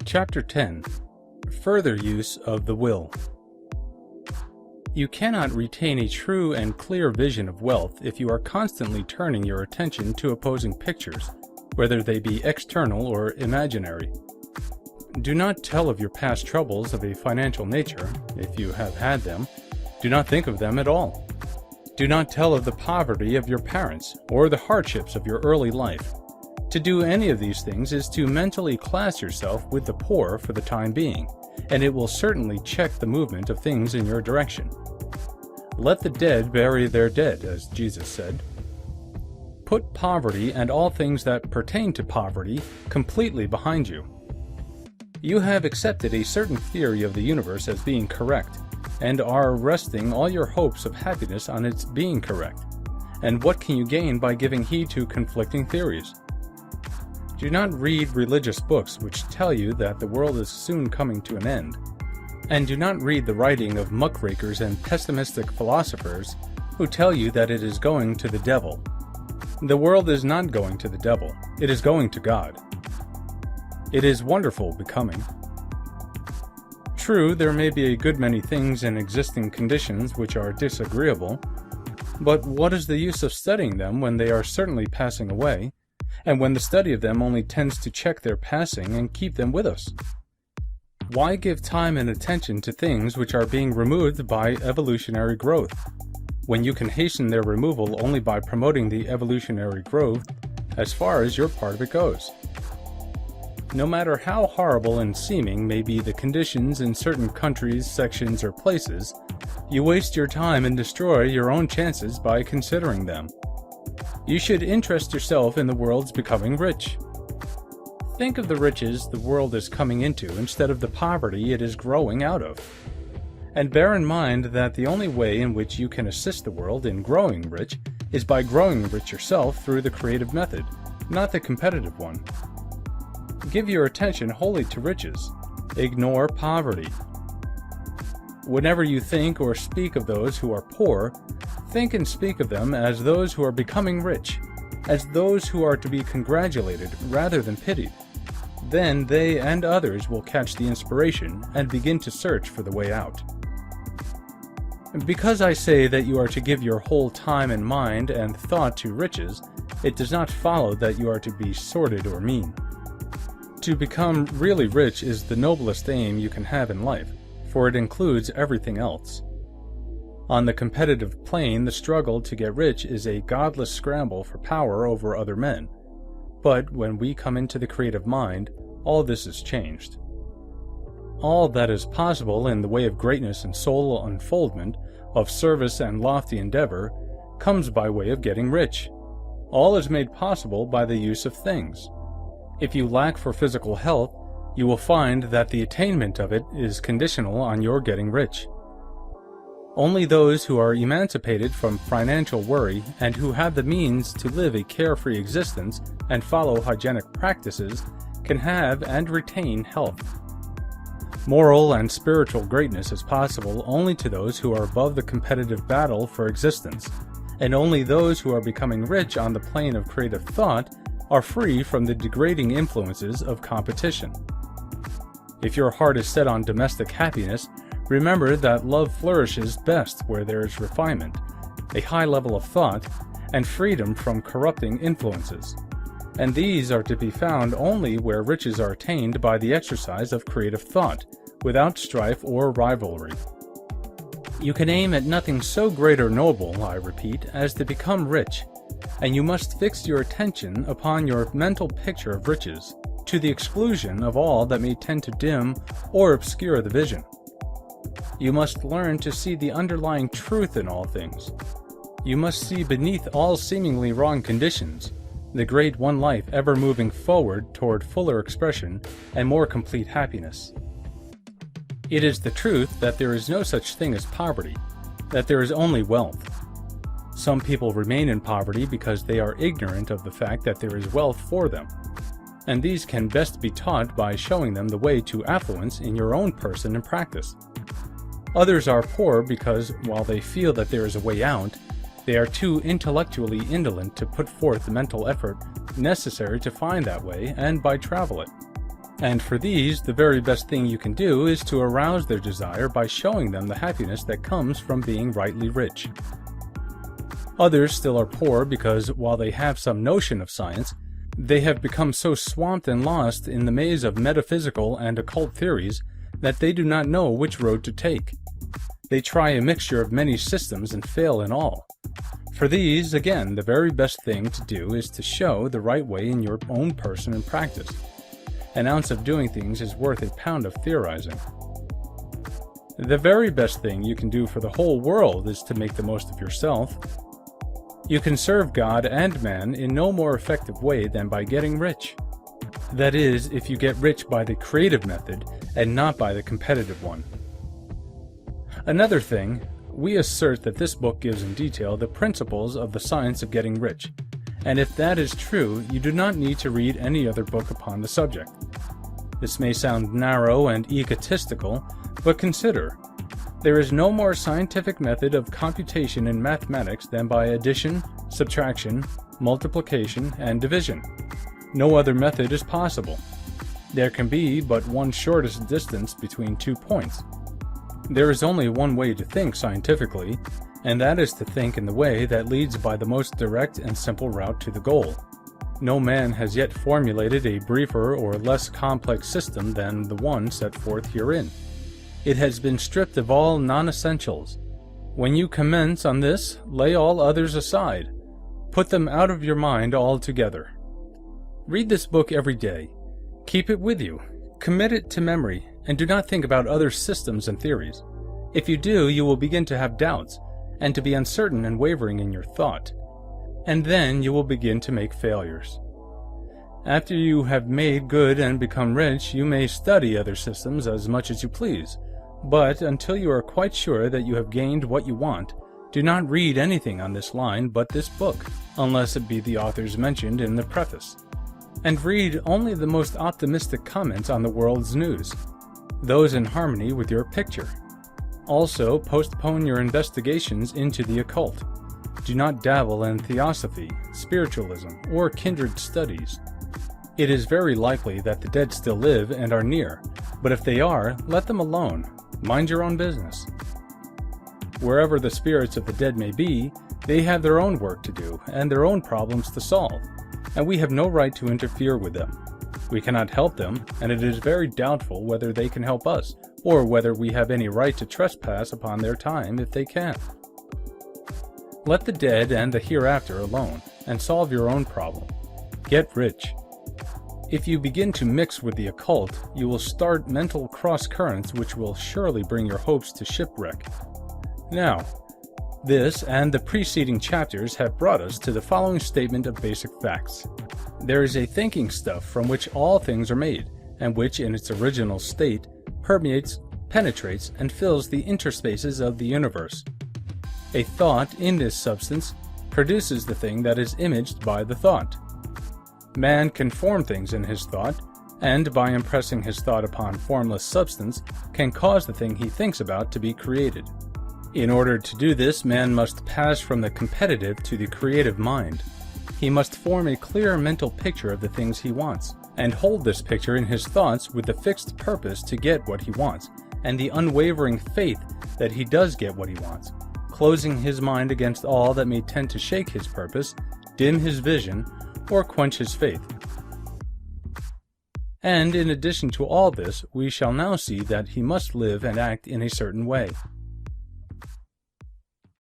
Chapter 10. Further Use of the Will. You cannot retain a true and clear vision of wealth if you are constantly turning your attention to opposing pictures, whether they be external or imaginary. Do not tell of your past troubles of a financial nature, if you have had them. Do not think of them at all. Do not tell of the poverty of your parents, or the hardships of your early life. To do any of these things is to mentally class yourself with the poor for the time being, and it will certainly check the movement of things in your direction. Let the dead bury their dead, as Jesus said. Put poverty and all things that pertain to poverty completely behind you. You have accepted a certain theory of the universe as being correct, and are resting all your hopes of happiness on its being correct. And what can you gain by giving heed to conflicting theories? Do not read religious books which tell you that the world is soon coming to an end. And do not read the writing of muckrakers and pessimistic philosophers who tell you that it is going to the devil. The world is not going to the devil, it is going to God. It is wonderful becoming. True, there may be a good many things in existing conditions which are disagreeable, but what is the use of studying them when they are certainly passing away, and when the study of them only tends to check their passing and keep them with us? Why give time and attention to things which are being removed by evolutionary growth, when you can hasten their removal only by promoting the evolutionary growth as far as your part of it goes? No matter how horrible and seeming may be the conditions in certain countries, sections, or places, you waste your time and destroy your own chances by considering them. You should interest yourself in the world's becoming rich. Think of the riches the world is coming into instead of the poverty it is growing out of. And bear in mind that the only way in which you can assist the world in growing rich is by growing rich yourself through the creative method, not the competitive one. Give your attention wholly to riches. Ignore poverty. Whenever you think or speak of those who are poor, think and speak of them as those who are becoming rich, as those who are to be congratulated rather than pitied. Then they and others will catch the inspiration and begin to search for the way out. Because I say that you are to give your whole time and mind and thought to riches, it does not follow that you are to be sordid or mean. To become really rich is the noblest aim you can have in life, for it includes everything else. On the competitive plane, the struggle to get rich is a godless scramble for power over other men. But when we come into the creative mind, all this is changed. All that is possible in the way of greatness and soul unfoldment, of service and lofty endeavor, comes by way of getting rich. All is made possible by the use of things. If you lack for physical health, you will find that the attainment of it is conditional on your getting rich. Only those who are emancipated from financial worry and who have the means to live a carefree existence and follow hygienic practices can have and retain health. Moral and spiritual greatness is possible only to those who are above the competitive battle for existence, and only those who are becoming rich on the plane of creative thought are free from the degrading influences of competition. If your heart is set on domestic happiness, remember that love flourishes best where there is refinement, a high level of thought, and freedom from corrupting influences. And these are to be found only where riches are attained by the exercise of creative thought, without strife or rivalry. You can aim at nothing so great or noble, I repeat, as to become rich, and you must fix your attention upon your mental picture of riches, to the exclusion of all that may tend to dim or obscure the vision. You must learn to see the underlying truth in all things. You must see beneath all seemingly wrong conditions the great one life ever moving forward toward fuller expression and more complete happiness. It is the truth that there is no such thing as poverty, that there is only wealth. Some people remain in poverty because they are ignorant of the fact that there is wealth for them, and these can best be taught by showing them the way to affluence in your own person and practice. Others are poor because, while they feel that there is a way out, they are too intellectually indolent to put forth the mental effort necessary to find that way and by travel it. And for these, the very best thing you can do is to arouse their desire by showing them the happiness that comes from being rightly rich. Others still are poor because, while they have some notion of science, they have become so swamped and lost in the maze of metaphysical and occult theories that they do not know which road to take. They try a mixture of many systems and fail in all. For these, again, the very best thing to do is to show the right way in your own person and practice. An ounce of doing things is worth a pound of theorizing. The very best thing you can do for the whole world is to make the most of yourself. You can serve God and man in no more effective way than by getting rich. That is, if you get rich by the creative method and not by the competitive one. Another thing, we assert that this book gives in detail the principles of the science of getting rich, and if that is true, you do not need to read any other book upon the subject. This may sound narrow and egotistical, but consider, there is no more scientific method of computation in mathematics than by addition, subtraction, multiplication, and division. No other method is possible. There can be but one shortest distance between 2 points. There is only one way to think scientifically, and that is to think in the way that leads by the most direct and simple route to the goal. No man has yet formulated a briefer or less complex system than the one set forth herein. It has been stripped of all non-essentials. When you commence on this, lay all others aside. Put them out of your mind altogether. Read this book every day. Keep it with you. Commit it to memory, and do not think about other systems and theories. If you do, you will begin to have doubts, and to be uncertain and wavering in your thought. And then you will begin to make failures. After you have made good and become rich, you may study other systems as much as you please, but until you are quite sure that you have gained what you want, do not read anything on this line but this book, unless it be the authors mentioned in the preface. And read only the most optimistic comments on the world's news, those in harmony with your picture. Also, postpone your investigations into the occult. Do not dabble in theosophy, spiritualism, or kindred studies. It is very likely that the dead still live and are near, but if they are, let them alone. Mind your own business. Wherever the spirits of the dead may be, they have their own work to do and their own problems to solve, and we have no right to interfere with them. We cannot help them, and it is very doubtful whether they can help us, or whether we have any right to trespass upon their time if they can. Let the dead and the hereafter alone, and solve your own problem. Get rich. If you begin to mix with the occult, you will start mental cross-currents which will surely bring your hopes to shipwreck. Now, this and the preceding chapters have brought us to the following statement of basic facts. There is a thinking stuff from which all things are made, and which in its original state permeates, penetrates, and fills the interspaces of the universe. A thought in this substance produces the thing that is imaged by the thought. Man can form things in his thought, and by impressing his thought upon formless substance, can cause the thing he thinks about to be created. In order to do this, man must pass from the competitive to the creative mind. He must form a clear mental picture of the things he wants, and hold this picture in his thoughts with the fixed purpose to get what he wants, and the unwavering faith that he does get what he wants, closing his mind against all that may tend to shake his purpose, dim his vision, or quench his faith. And in addition to all this, we shall now see that he must live and act in a certain way.